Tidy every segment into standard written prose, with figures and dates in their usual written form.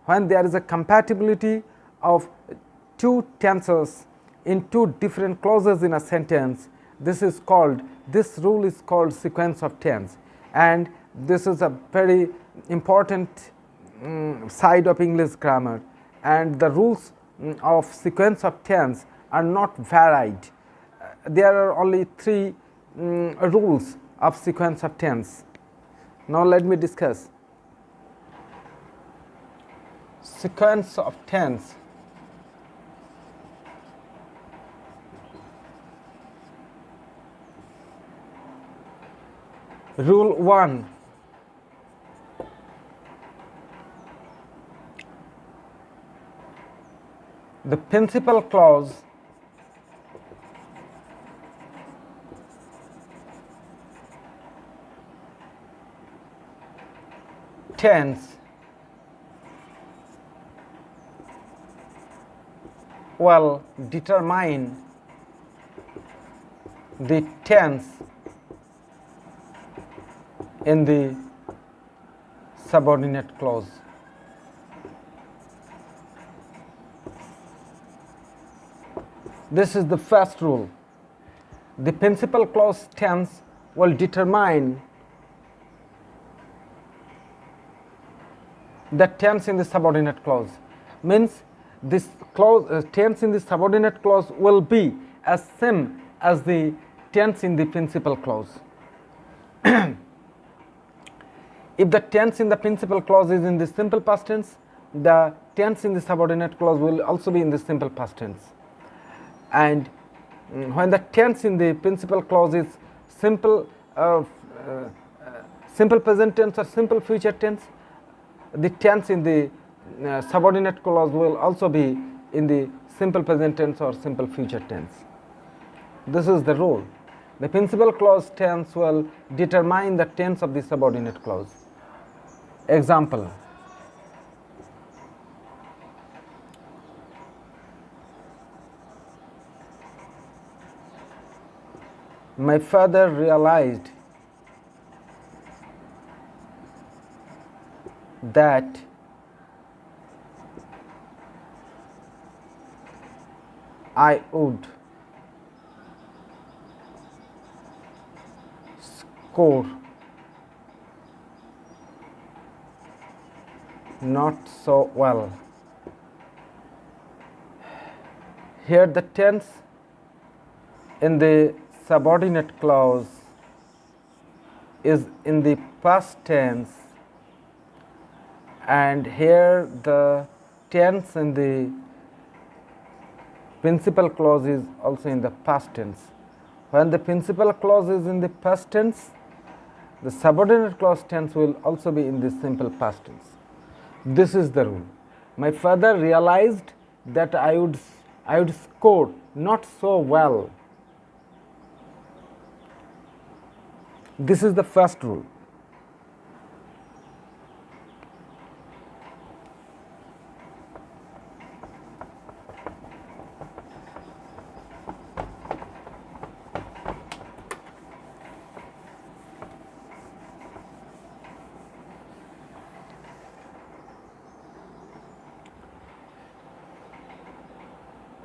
when there is a compatibility of two tenses in two different clauses in a sentence, this rule is called sequence of tense, and this is a very important side of English grammar, and the rules of sequence of tense are not varied. There are only three rules of sequence of tense. Now let me discuss sequence of tense. Rule 1. The principal clause tense will determine the tense in the subordinate clause. This is the first rule. The principal clause tense will determine the tense in the subordinate clause. Means this clause tense in the subordinate clause will be as same as the tense in the principal clause. If the tense in the principal clause is in the simple past tense, the tense in the subordinate clause will also be in the simple past tense. And when the tense in the principal clause is simple present tense or simple future tense, the tense in the subordinate clause will also be in the simple present tense or simple future tense. This is the rule. The principal clause tense will determine the tense of the subordinate clause. Example: my father realized that I would score not so well. Here the tense in the subordinate clause is in the past tense, and here the tense in the principal clause is also in the past tense. When the principal clause is in the past tense, the subordinate clause tense will also be in the simple past tense. This is the rule. My father realized that I would score not so well. This is the first rule.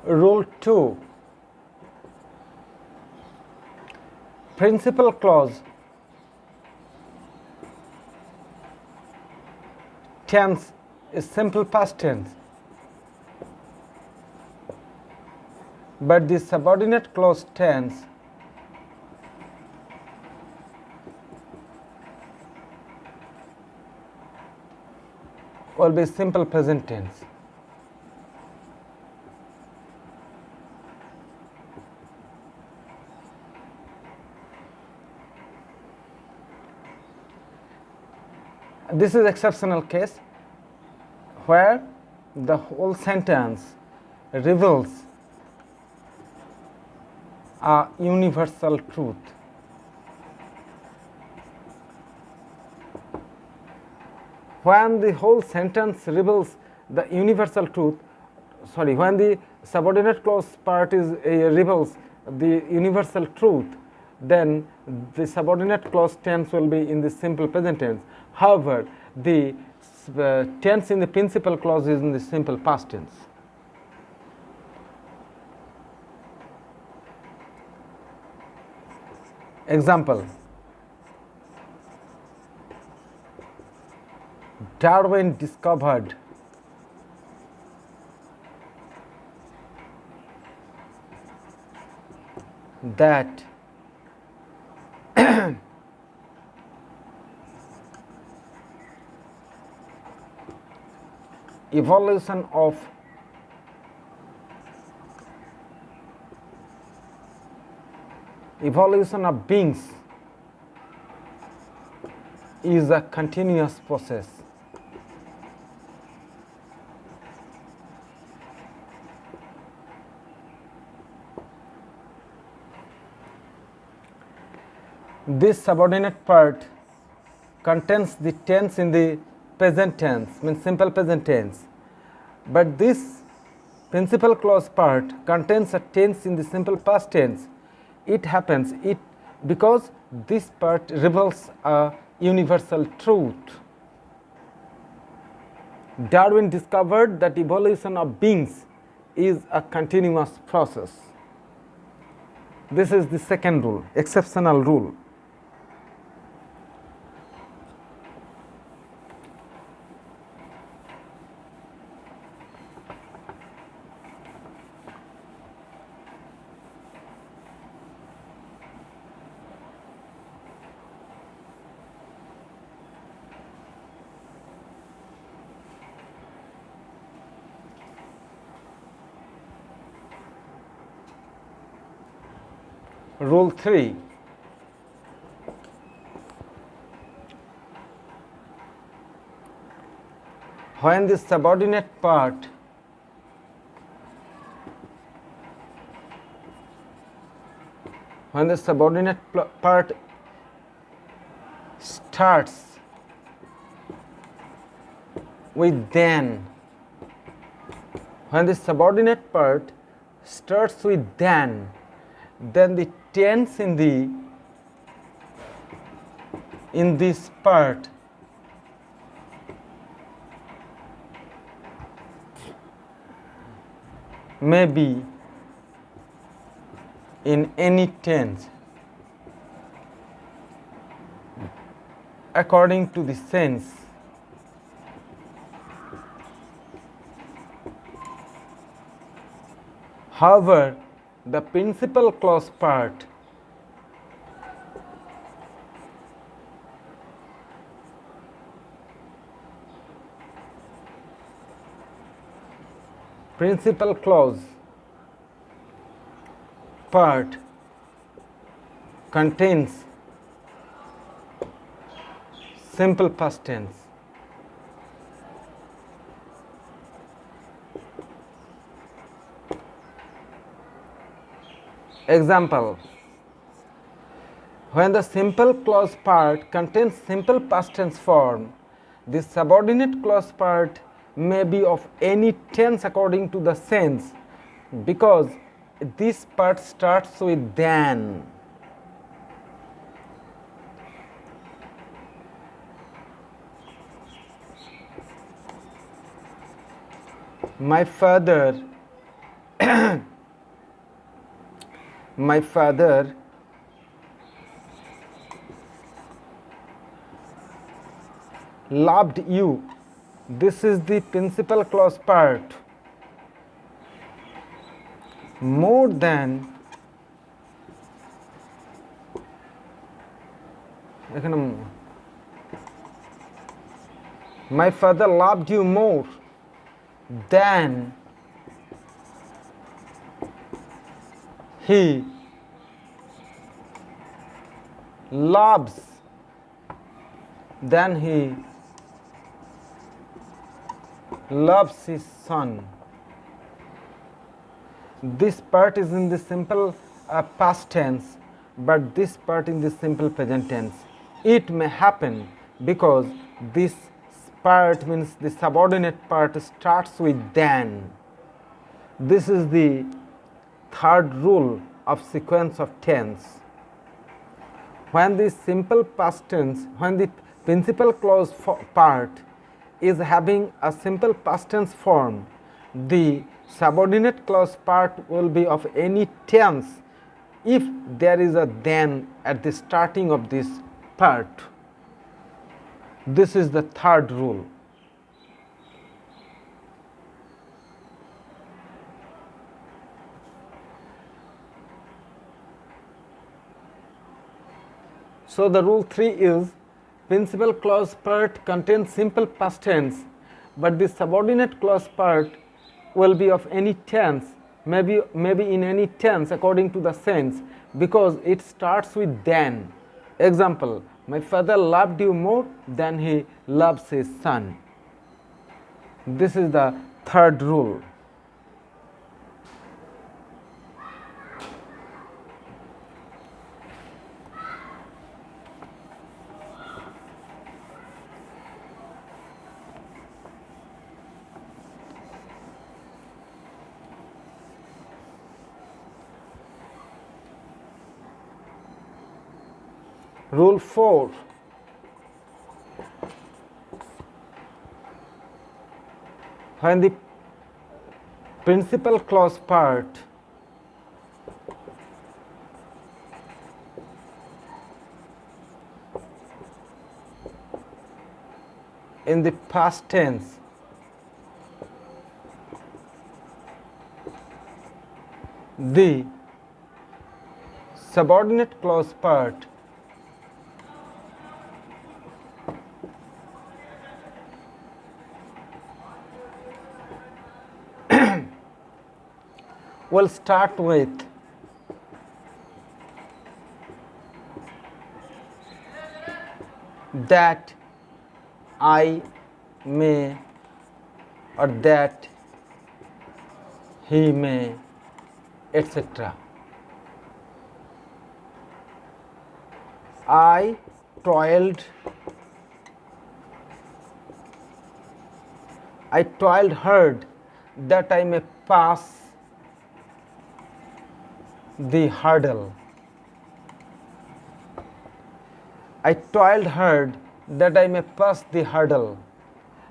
Rule 2. Principal clause tense is simple past tense, but the subordinate clause tense will be simple present tense. This is exceptional case where the whole sentence reveals a universal truth. When the whole sentence reveals the universal truth, when the subordinate clause part is reveals the universal truth, then the subordinate clause tense will be in the simple present tense. However, the tense in the principal clause is in the simple past tense. Example: Darwin discovered that evolution of beings is a continuous process. This subordinate part contains the tense in the present tense, means simple present tense, but this principal clause part contains a tense in the simple past tense. It happens because this part reveals a universal truth. Darwin discovered that evolution of beings is a continuous process. This is the second rule, exceptional rule. Rule 3. When the subordinate part starts with then, then the tense in this part may be in any tense according to the sense. However, the principal clause part contains simple past tense. Example: when the simple clause part contains simple past tense form, the subordinate clause part may be of any tense according to the sense, because this part starts with then. My father loved you. This is the principal clause part. More than, my father loved you more than he loves his son. This part is in the simple past tense, but this part in the simple present tense. It may happen because this part, means the subordinate part, starts with then. This is the third rule of sequence of tense. When the simple past tense, when the principal clause part is having a simple past tense form, the subordinate clause part will be of any tense if there is a then at the starting of this part. This is the third rule. So the rule 3 is principal clause part contains simple past tense, but the subordinate clause part will be of any tense, maybe in any tense according to the sense, because it starts with then. Example, my father loved you more than he loves his son. This is the third rule. Rule 4. When the principal clause part in the past tense the subordinate clause part will start with that I may or that he may, etc. I toiled hard that I may pass the hurdle. I toiled hard that I may pass the hurdle.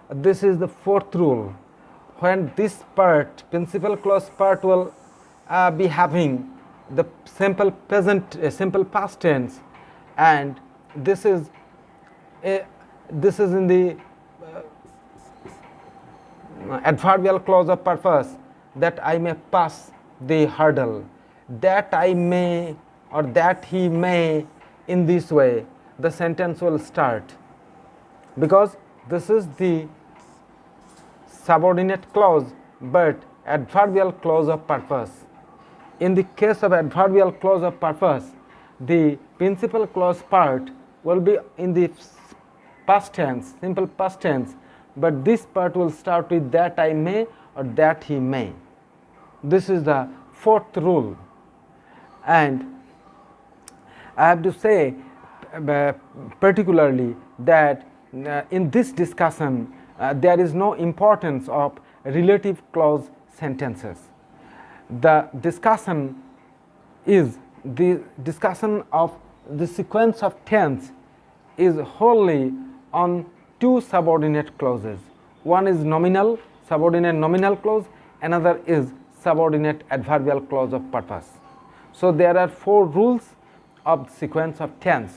This is the fourth rule. When this part, principal clause part, will be having the simple present, simple past tense, and this is in the adverbial clause of purpose, that I may pass the hurdle, that I may or that he may. In this way the sentence will start, because this is the subordinate clause but adverbial clause of purpose. In the case of adverbial clause of purpose, the principal clause part will be in the past tense, simple past tense, but this part will start with that I may or that he may. This is the fourth rule. And I have to say particularly that in this discussion there is no importance of relative clause sentences. The discussion is the discussion of the sequence of tense is wholly on two subordinate clauses. One is nominal, subordinate nominal clause, another is subordinate adverbial clause of purpose. So there are four rules of sequence of tense.